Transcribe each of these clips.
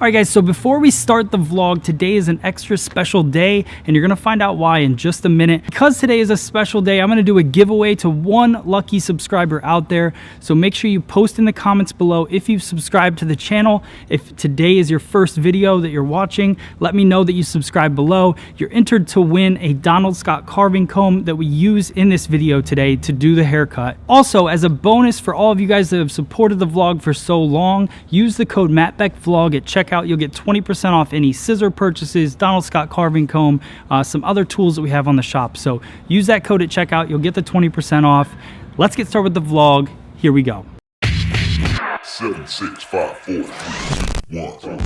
Alright guys, so before we start the vlog, today is an extra special day and you're going to find out why in just a minute. Because today is a special day, I'm going to do a giveaway to one lucky subscriber out there. So make sure you post in the comments below if you've subscribed to the channel. If today is your first video that you're watching, let me know that you subscribe below. You're entered to win a Donald Scott carving comb that we use in this video today to do the haircut. Also, as a bonus for all of you guys that have supported the vlog for so long, use the code BECK at checkout. You'll get 20% off any scissor purchases, Donald Scott carving comb, some other tools that we have on the shop. So use that code at checkout. You'll get the 20% off. Let's get started with the vlog. Here we go. 7, 6, 5, 4, 3, 2, 1.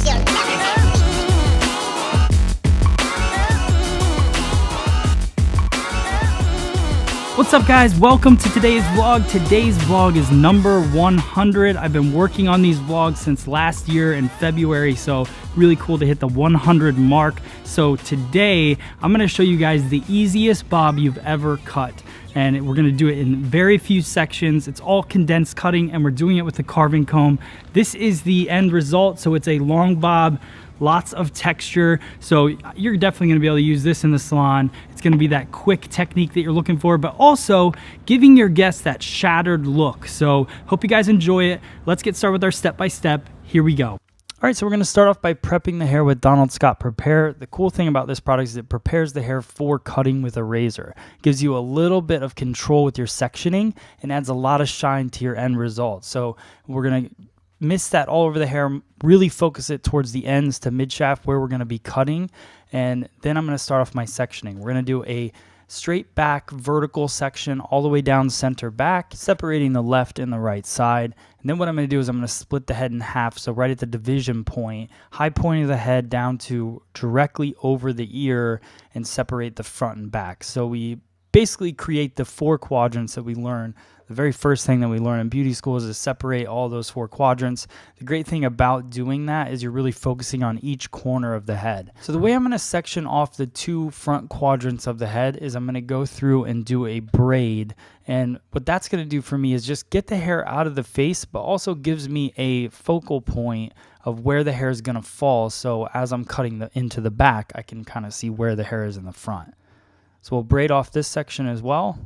What's up guys, welcome to today's vlog. Today's vlog is number 100. I've been working on these vlogs since last year in February, so really cool to hit the 100 mark. So today I'm going to show you guys the easiest bob you've ever cut, and we're going to do it in very few sections. It's all condensed cutting and we're doing it with the carving comb. This is the end result, so it's a long bob, lots of texture, so you're definitely going to be able to use this in the salon. It's going to be that quick technique that you're looking for, but also giving your guests that shattered look. So hope you guys enjoy it. Let's get started with our step-by-step. Here we go. All right, so we're going to start off by prepping the hair with Donald Scott Prepare. The cool thing about this product is it prepares the hair for cutting with a razor. It gives you a little bit of control with your sectioning and adds a lot of shine to your end result. So we're going to mist that all over the hair, really focus it towards the ends to mid shaft where we're going to be cutting, and then I'm going to start off my sectioning. We're going to do a straight back vertical section all the way down center back, separating the left and the right side. And then what I'm going to do is I'm going to split the head in half, so right at the division point, high point of the head down to directly over the ear, and separate the front and back. So we basically create the 4 quadrants that we learn. The very first thing that we learn in beauty school is to separate all those 4 quadrants. The great thing about doing that is you're really focusing on each corner of the head. So the way I'm going to section off the 2 front quadrants of the head is I'm going to go through and do a braid. And what that's going to do for me is just get the hair out of the face, but also gives me a focal point of where the hair is going to fall. So as I'm cutting into the back, I can kind of see where the hair is in the front. So we'll braid off this section as well.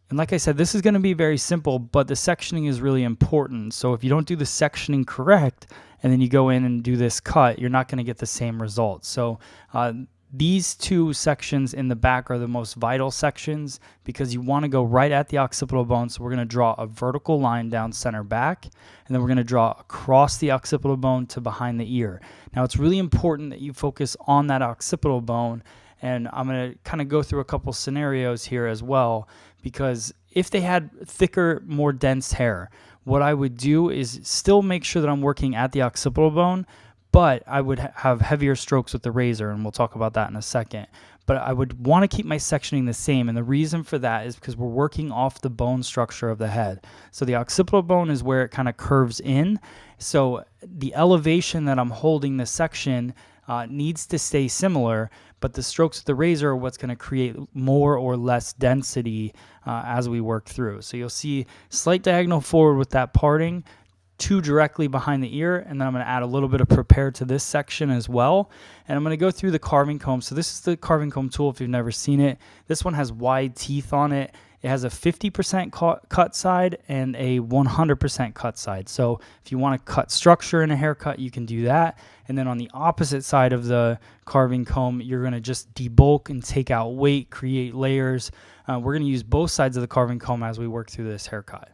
And like I said, this is going to be very simple, but the sectioning is really important. So if you don't do the sectioning correct, and then you go in and do this cut, you're not going to get the same result. So these 2 sections in the back are the most vital sections because you want to go right at the occipital bone. So we're going to draw a vertical line down center back, and then we're going to draw across the occipital bone to behind the ear. Now it's really important that you focus on that occipital bone, and I'm going to kind of go through a couple scenarios here as well, because if they had thicker, more dense hair, what I would do is still make sure that I'm working at the occipital bone, but I would have heavier strokes with the razor, and we'll talk about that in a second. But I would want to keep my sectioning the same, and the reason for that is because we're working off the bone structure of the head. So the occipital bone is where it kind of curves in, so the elevation that I'm holding the section needs to stay similar, but the strokes with the razor are what's going to create more or less density as we work through. So you'll see slight diagonal forward with that parting, 2 directly behind the ear, and then I'm going to add a little bit of prepare to this section as well. And I'm going to go through the carving comb. So this is the carving comb tool if you've never seen it. This one has wide teeth on it. It has a 50% cut side and a 100% cut side. So if you want to cut structure in a haircut, you can do that. And then on the opposite side of the carving comb, you're going to just debulk and take out weight, create layers. We're going to use both sides of the carving comb as we work through this haircut.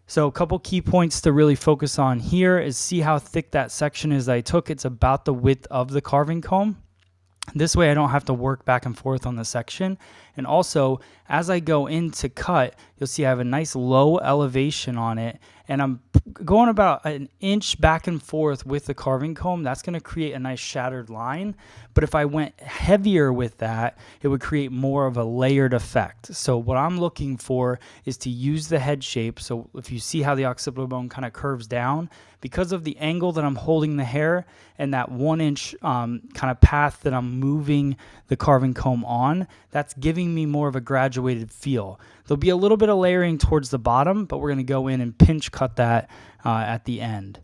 So a couple key points to really focus on here is see how thick that section is that I took. It's about the width of the carving comb. This way I don't have to work back and forth on the section. And also, as I go in to cut, you'll see I have a nice low elevation on it, and I'm going about an inch back and forth with the carving comb. That's going to create a nice shattered line. But if I went heavier with that, it would create more of a layered effect. So what I'm looking for is to use the head shape. So if you see how the occipital bone kind of curves down, because of the angle that I'm holding the hair and that 1 inch kind of path that I'm moving the carving comb on, that's giving giving me more of a graduated feel. There'll be a little bit of layering towards the bottom, but we're going to go in and pinch cut that at the end.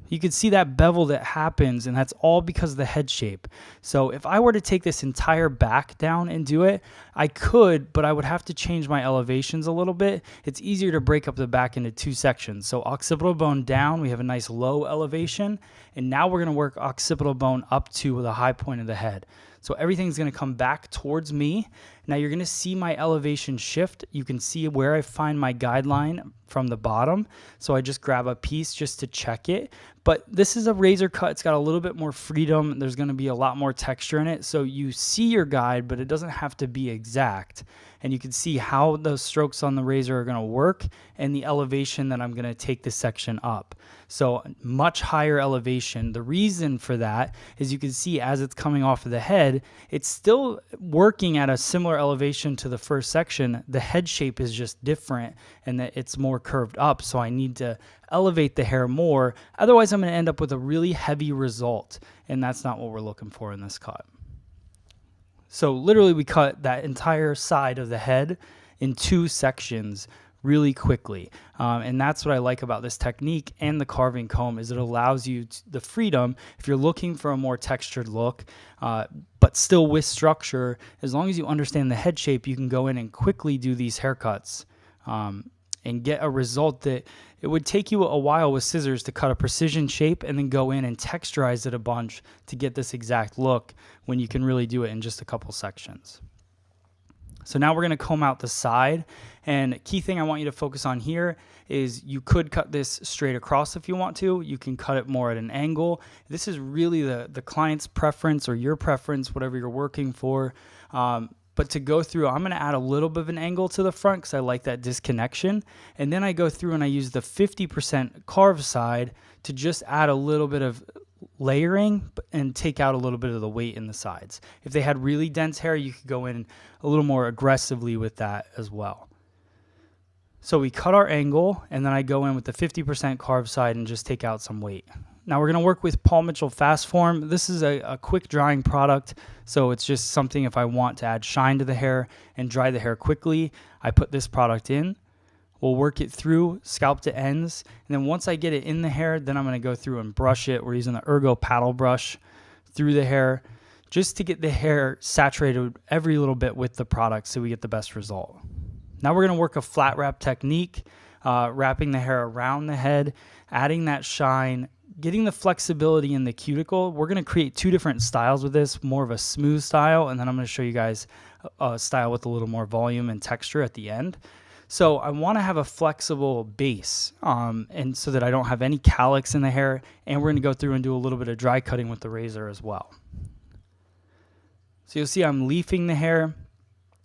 You can see that bevel that happens, and that's all because of the head shape. So if I were to take this entire back down and do it, I could, but I would have to change my elevations a little bit. It's easier to break up the back into two sections. So occipital bone down, we have a nice low elevation, and now we're going to work occipital bone up to the high point of the head. So everything's going to come back towards me. Now you're going to see my elevation shift. You can see where I find my guideline from the bottom. So I just grab a piece just to check it. But this is a razor cut. It's got a little bit more freedom. There's going to be a lot more texture in it. So you see your guide, but it doesn't have to be exact. And you can see how those strokes on the razor are going to work and the elevation that I'm going to take this section up. So much higher elevation. The reason for that is you can see as it's coming off of the head, it's still working at a similar elevation to the first section. The head shape is just different and that it's more curved up. So I need to elevate the hair more. Otherwise, I'm going to end up with a really heavy result. And that's not what we're looking for in this cut. So literally we cut that entire side of the head in two sections really quickly. And that's what I like about this technique and the carving comb is it allows you the freedom if you're looking for a more textured look, but still with structure. As long as you understand the head shape, you can go in and quickly do these haircuts and get a result that it would take you a while with scissors to cut a precision shape and then go in and texturize it a bunch to get this exact look when you can really do it in just a couple sections. So now we're going to comb out the side, and key thing I want you to focus on here is you could cut this straight across if you want to. You can cut it more at an angle. This is really the client's preference or your preference, whatever you're working for. But to go through, I'm going to add a little bit of an angle to the front because I like that disconnection. And then I go through and I use the 50% carved side to just add a little bit of layering and take out a little bit of the weight in the sides. If they had really dense hair, you could go in a little more aggressively with that as well. So we cut our angle, and then I go in with the 50% carved side and just take out some weight. Now we're going to work with Paul Mitchell Fast Form. This is a quick drying product, so it's just something if I want to add shine to the hair and dry the hair quickly, I put this product in. We'll work it through scalp to ends, and then once I get it in the hair, then I'm going to go through and brush it. We're using the Ergo paddle brush through the hair just to get the hair saturated every little bit with the product so we get the best result. Now we're going to work a flat wrap technique, wrapping the hair around the head, adding that shine, getting the flexibility in the cuticle. We're going to create two different styles with this, more of a smooth style, and then I'm going to show you guys a style with a little more volume and texture at the end. So I want to have a flexible base and so that I don't have any calyx in the hair, and we're going to go through and do a little bit of dry cutting with the razor as well. So you'll see I'm leafing the hair,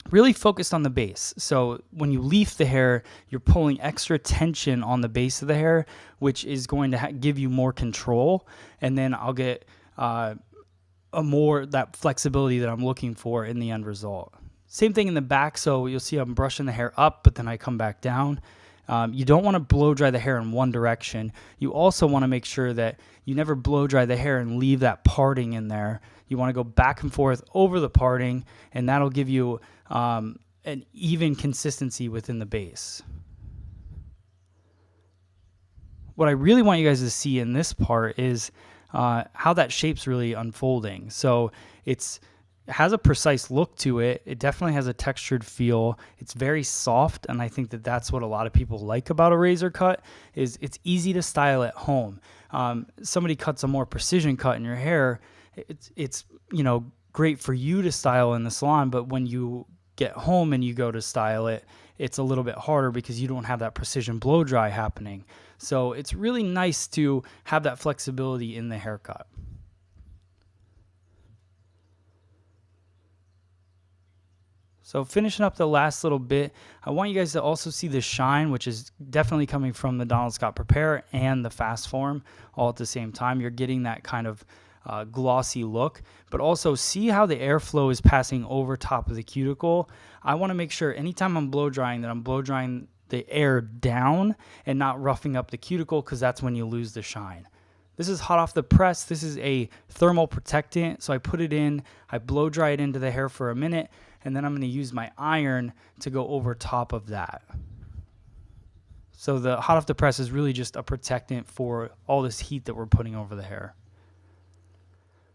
really focused on the base. So when you leaf the hair, you're pulling extra tension on the base of the hair, which is going to give you more control, and then I'll get that flexibility that I'm looking for in the end result. Same thing in the back, so you'll see I'm brushing the hair up, but then I come back down. You don't want to blow dry the hair in one direction. You also want to make sure that you never blow dry the hair and leave that parting in there. You want to go back and forth over the parting, and that'll give you an even consistency within the base. What I really want you guys to see in this part is how that shape's really unfolding. So it has a precise look to it. It definitely has a textured feel. It's very soft, and I think that that's what a lot of people like about a razor cut is it's easy to style at home. Somebody cuts a more precision cut in your hair, it's great for you to style in the salon, but when you get home and you go to style it, it's a little bit harder because you don't have that precision blow dry happening. So it's really nice to have that flexibility in the haircut. So finishing up the last little bit, I want you guys to also see the shine, which is definitely coming from the Donald Scott Prepare and the Fast Form all at the same time. You're getting that kind of glossy look, but also see how the airflow is passing over top of the cuticle. I want to make sure anytime I'm blow drying that I'm blow drying the air down and not roughing up the cuticle, because that's when you lose the shine. This is hot off the press. This is a thermal protectant. So I put it in, I blow dry it into the hair for a minute, and then I'm going to use my iron to go over top of that. So the hot off the press is really just a protectant for all this heat that we're putting over the hair.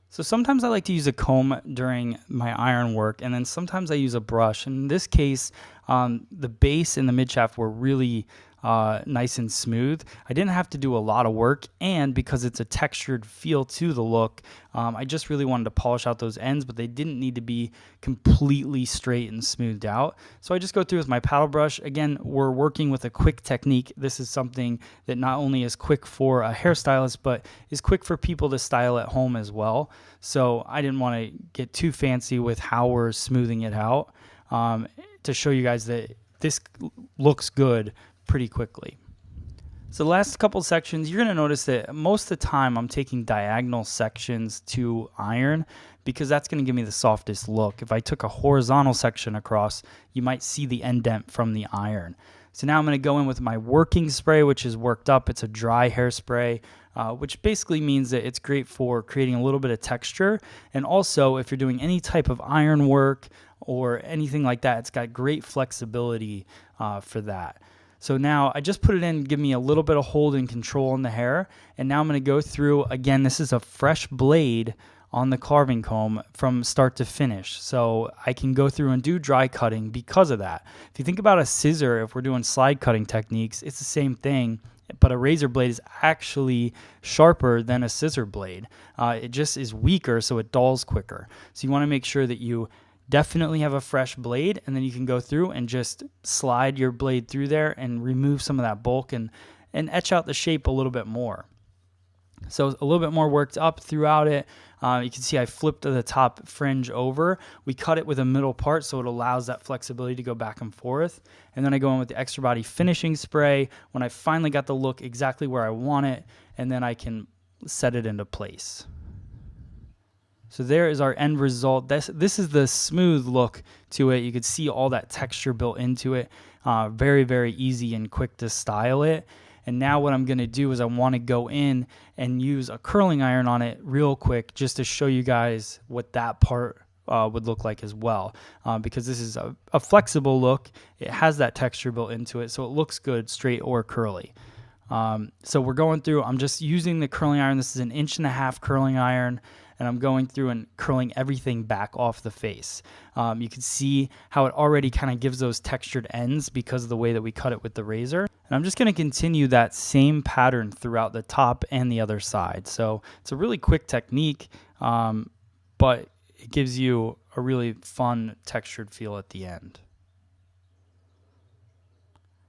So sometimes I like to use a comb during my iron work, and then sometimes I use a brush. In this case, the base and the mid shaft were really nice and smooth. I didn't have to do a lot of work, and because it's a textured feel to the look, I just really wanted to polish out those ends, but they didn't need to be completely straight and smoothed out. So I just go through with my paddle brush. Again, we're working with a quick technique. This is something that not only is quick for a hairstylist, but is quick for people to style at home as well. So I didn't want to get too fancy with how we're smoothing it out, to show you guys that this looks good pretty quickly. So the last couple sections, you're going to notice that most of the time I'm taking diagonal sections to iron because that's going to give me the softest look. If I took a horizontal section across, you might see the indent from the iron. So now I'm going to go in with my working spray, which is worked up. It's a dry hairspray, which basically means that it's great for creating a little bit of texture. And also, if you're doing any type of iron work or anything like that, it's got great flexibility for that. So now I just put it in, give me a little bit of hold and control in the hair. And now I'm going to go through, again, this is a fresh blade on the carving comb from start to finish. So I can go through and do dry cutting because of that. If you think about a scissor, if we're doing slide cutting techniques, it's the same thing, but a razor blade is actually sharper than a scissor blade. It just is weaker, so it dulls quicker. So you want to make sure that you definitely have a fresh blade, and then you can go through and just slide your blade through there and remove some of that bulk and etch out the shape a little bit more. So a little bit more worked up throughout it. You can see I flipped the top fringe over. We cut it with a middle part so it allows that flexibility to go back and forth. And then I go in with the extra body finishing spray when I finally got the look exactly where I want it, and then I can set it into place. So there is our end result. This is the smooth look to it. You could see all that texture built into it. Very, very easy and quick to style it. And now what I'm going to do is I want to go in and use a curling iron on it real quick just to show you guys what that part would look like as well. Because this is a flexible look. It has that texture built into it, so it looks good straight or curly. So we're going through, I'm just using the curling iron. This is an 1.5 inch curling iron, and I'm going through and curling everything back off the face. You can see how it already kind of gives those textured ends because of the way that we cut it with the razor. And I'm just going to continue that same pattern throughout the top and the other side. So it's a really quick technique, but it gives you a really fun textured feel at the end.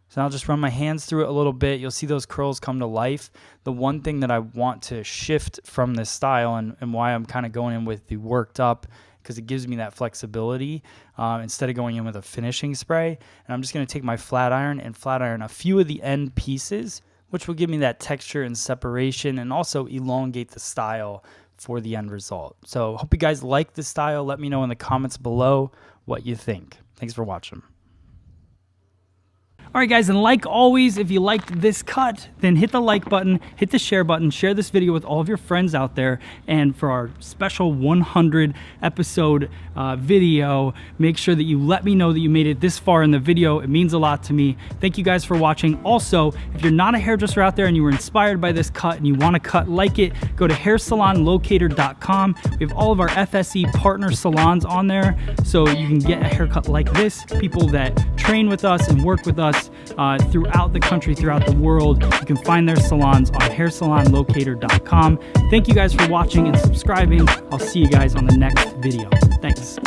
So I'll just run my hands through it a little bit. You'll see those curls come to life. The one thing that I want to shift from this style and why I'm kind of going in with the worked up, because it gives me that flexibility instead of going in with a finishing spray. And I'm just going to take my flat iron and flat iron a few of the end pieces, which will give me that texture and separation and also elongate the style for the end result. So hope you guys like this style. Let me know in the comments below what you think. Thanks for watching. All right, guys, and like always, if you liked this cut, then hit the like button, hit the share button, share this video with all of your friends out there. And for our special 100 episode video, make sure that you let me know that you made it this far in the video. It means a lot to me. Thank you guys for watching. Also, if you're not a hairdresser out there and you were inspired by this cut and you want to cut like it, go to hairsalonlocator.com. We have all of our FSE partner salons on there, so you can get a haircut like this. People that train with us and work with us throughout the country, throughout the world. You can find their salons on hairsalonlocator.com. Thank you guys for watching and subscribing. I'll see you guys on the next video. Thanks.